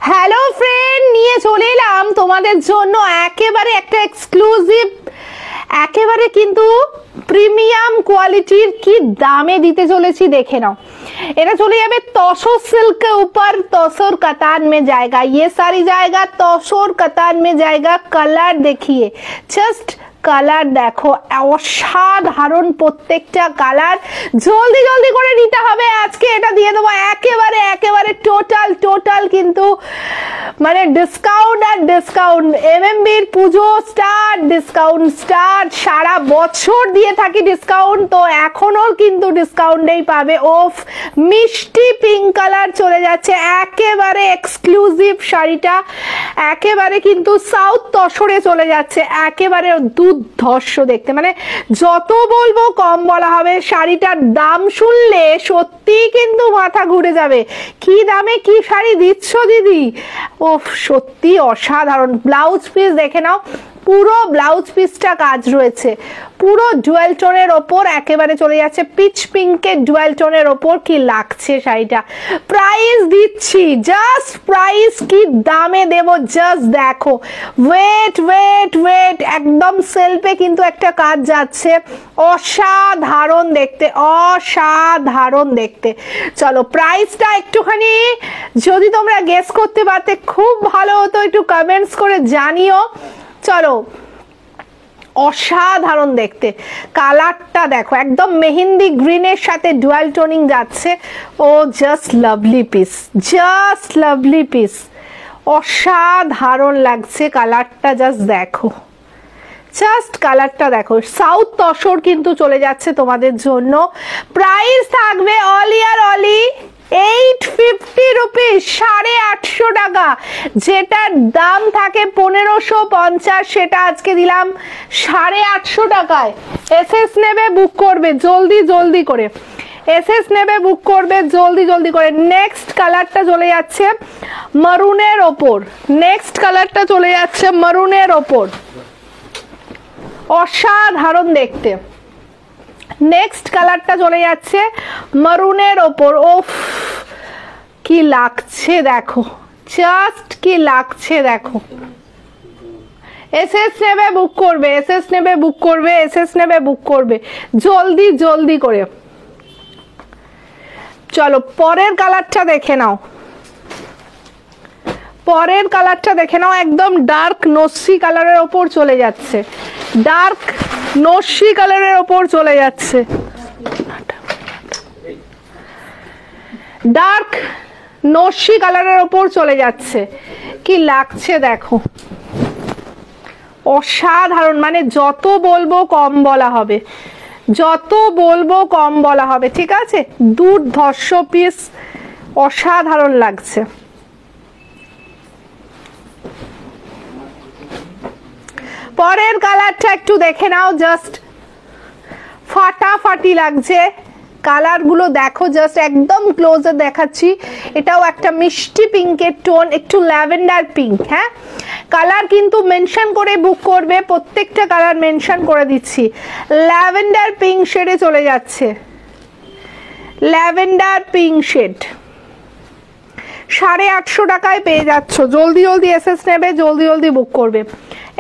Hello friend, নিয়ে চলে এলাম তোমাদের জন্য একেবারে একটা এক্সক্লুসিভ, একেবারে কিন্তু প্রিমিয়াম কোয়ালিটির কি দামে দিতে চলেছি দেখে নাও। এটা চলে যাবে तौसो सिल्क के ऊपर, तौसो कतान में जाएगा। ये सारी जाएगा तौसो कतान में जाएगा। कलर देखिए, जस्ट কালার দেখো, অসাধারণ প্রত্যেকটা কালার। জলদি জলদি করে নিতে হবে, আজকে এটা দিয়ে দেবো একেবারে একেবারে টোটাল কিন্তু মানে ডিসকাউন্ট আর ডিসকাউন্ট। এমএমবির পুজো স্টার্ট, ডিসকাউন্ট স্টার্ট, সারা বছর দিয়ে থাকি ডিসকাউন্ট, তো এখনো কিন্তু ডিসকাউন্টেই পাবে। ওফ, মিষ্টি পিঙ্ক কালার চলে যাচ্ছে, একেবারে এক্সক্লুসিভ শাড়িটা, একেবারে কিন্তু সাউথ তসরে চলে যাচ্ছে, একেবারে দুর্ধর্ষ দেখতে, মানে যত বলবো কম বলা হবে। শাড়িটার দাম শুনলে সত্যি কিন্তু মাথা ঘুরে যাবে। কি দামে কি শাড়ি দিচ্ছ দিদি, ওফ সত্যি অসাধারণ। ব্লাউজ পিস দেখে নাও, পুরো ব্লাউজ পিসটা কাজ রয়েছে, পুরো ডুয়েল টোনের ওপর একেবারে চলে যাচ্ছে, পিচ পিঙ্কের ডুয়েল টোনের ওপর। কি লাগছে শাড়িটা, প্রাইস দিচ্ছি, জাস্ট প্রাইস কি দামে দেব জাস্ট দেখো। ওয়েট ওয়েট ওয়েট, একদম সেলফে কিন্তু একটা কাজ যাচ্ছে, অসাধারণ দেখতে, অসাধারণ দেখতে। চলো প্রাইসটা একটুখানি যদি তোমরা গেস করতে পারতে খুব ভালো হতো, একটু কমেন্টস করে জানিও। চলো, অসাধারণ দেখতে, কালারটা দেখো, একদম মেহেন্দি গ্রিনের সাথে ডুয়াল টোনিং যাচ্ছে। Oh just lovely piece, just lovely piece, অসাধারণ লাগছে কালারটা, জাস্ট দেখো, জাস্ট কালারটা দেখো। সাউথ তসর কিন্তু চলে যাচ্ছে তোমাদের জন্য। প্রাইস থাকবে অল ইয়ার অলি 850 রুপিস, 850 টাকা। যেটার দাম থাকে 1550, সেটা আজকে দিলাম 850 টাকায়। এসএস নেবে বুক করবে জলদি জলদি করে, এসএস নেবে বুক করবে জলদি জলদি করে। নেক্সট কালারটা চলে যাচ্ছে মারুনের ওপর, নেক্সট কালারটা চলে যাচ্ছে মারুনের ওপর, অসাধারণ দেখতে। নেক্সট কালারটা চলে যাচ্ছে মারুনের ওপর। ওফ কি লাগছে দেখো, জাস্ট কি লাগছে দেখো। এসএস নেবে বুক করবে, এসএস নেবে বুক করবে, এসএস নেবে বুক করবে জলদি জলদি করে। চলো পরের কালারটা দেখে নাও, পরের কালারটা দেখে নাও, একদম ডার্ক নস্যি কালারের ওপর চলে যাচ্ছে, ডার্ক নস্যি কালারের ওপর চলে যাচ্ছে, ডার্ক নস্যি কালারের ওপর চলে যাচ্ছে। কি লাগছে দেখো, অসাধারণ, মানে যত বলবো কম বলা হবে, যত বলবো কম বলা হবে, ঠিক আছে। দুর্ধর্ষ পিস, অসাধারণ লাগছে। পরের কালারটা একটু দেখে নাও, জাস্ট ফাটাফাটি লাগছে কালারগুলো দেখো, জাস্ট একদম ক্লোজে দেখাচ্ছি। এটাও একটা মিষ্টি পিঙ্কের টোন, একটু ল্যাভেন্ডার পিঙ্ক। হ্যাঁ, কালার কিন্তু মেনশন করে বুক করবে, প্রত্যেকটা কালার মেনশন করে দিচ্ছি। ল্যাভেন্ডার পিঙ্ক শেডে চলে যাচ্ছে, ল্যাভেন্ডার পিঙ্ক শেড 850 টাকায় পেয়ে যাচ্ছ। জলদি জলদি এসএস নেবে, জলদি জলদি বুক করবে।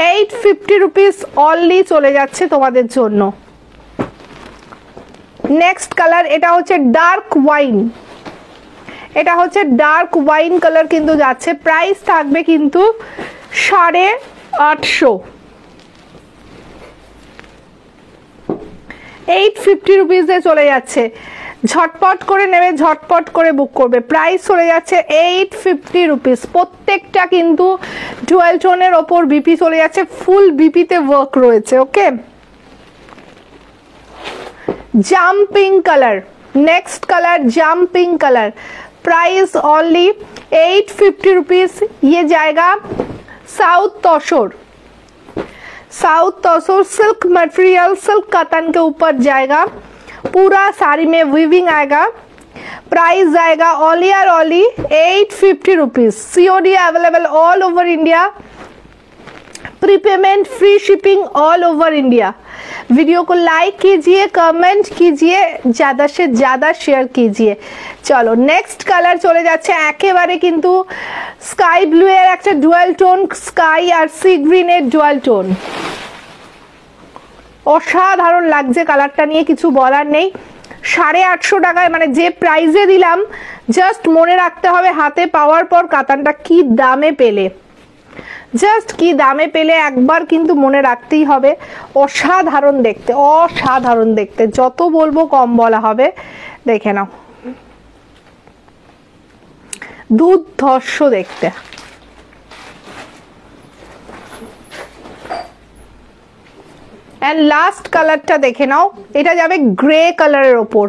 850 রুপিস অনলি চলে যাচ্ছে তোমাদের জন্য। নেক্সট কালার, এটা হচ্ছে ডার্ক ওয়াইন, এটা হচ্ছে ডার্ক ওয়াইন কালার কিন্তু যাচ্ছে। প্রাইস থাকবে কিন্তু 850, 850 রুপিসে চলে যাচ্ছে। ঝটপট করে নেবে, ঝটপট করে বুক করবে। প্রাইস চলে যাচ্ছে 850 রুপিস। প্রত্যেকটা কিন্তু ডুয়াল টোনের ওপর বিপি চলে যাচ্ছে, ফুল বিপিতে ওয়ার্ক রয়েছে। Okay, jumping colour, next colour jumping colour. Price only 850 rupees. ये जाएगा south tussar, south tussar silk material, silk cotton के ऊपर जाएगा, पूरा साड़ी में वीविंग आएगा। प्राइस जाएगा ओनली और only 850 rupees. COD available all over India, prepayment free shipping all over India. Video को लाइक कीजिए, कमेंट कीजिए, ज़्यादा से ज़्यादा शेयर कीजिए। चलो नेक्स्ट कलर चले যাচ্ছে একেবারে কিন্তু স্কাই ব্লু এর একটা ডুয়াল টোন, স্কাই আর সি গ্রিন এর ডুয়াল টোন। অসাধারণ লাগছে কালারটা, নিয়ে কিছু বলার নেই। 850 টাকায় মানে যে প্রাইসে দিলাম, জাস্ট মনে রাখতে হবে হাতে পাওয়ার পর কাতানটা কি দামে পেলে, জাস্ট কি দামে পেলে একবার কিন্তু মনে রাখতেই হবে। অসাধারণ দেখতে, অসাধারণ দেখতে, যত বলবো কম বলা হবে। দেখে নাও, দুর্ধর্ষ দেখতে। এন্ড লাস্ট কালারটা দেখে নাও, এটা যাবে গ্রে কালারের ওপর,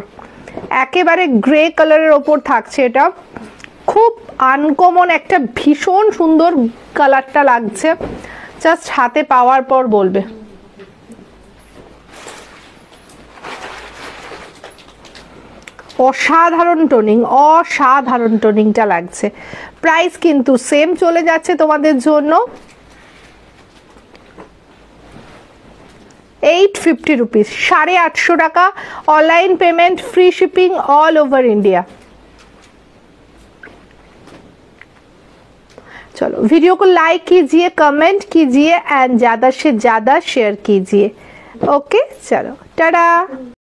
একেবারে গ্রে কালারের ওপর থাকছে। এটা খুব আনকমন একটা ভীষণ সুন্দর কালারটা লাগছে, জাস্ট হাতে পাওয়ার পর বলবে। অসাধারণ টোনিং, অসাধারণ টোনিংটা লাগছে। প্রাইস কিন্তু সেম চলে যাচ্ছে তোমাদের জন্য 850 রুপিস, 850 টাকা। Online payment, free shipping all over India. चलो वीडियो को लाइक कीजिए, कमेंट कीजिए एंड ज्यादा से ज्यादा शेयर कीजिए। ओके चलो टाटा।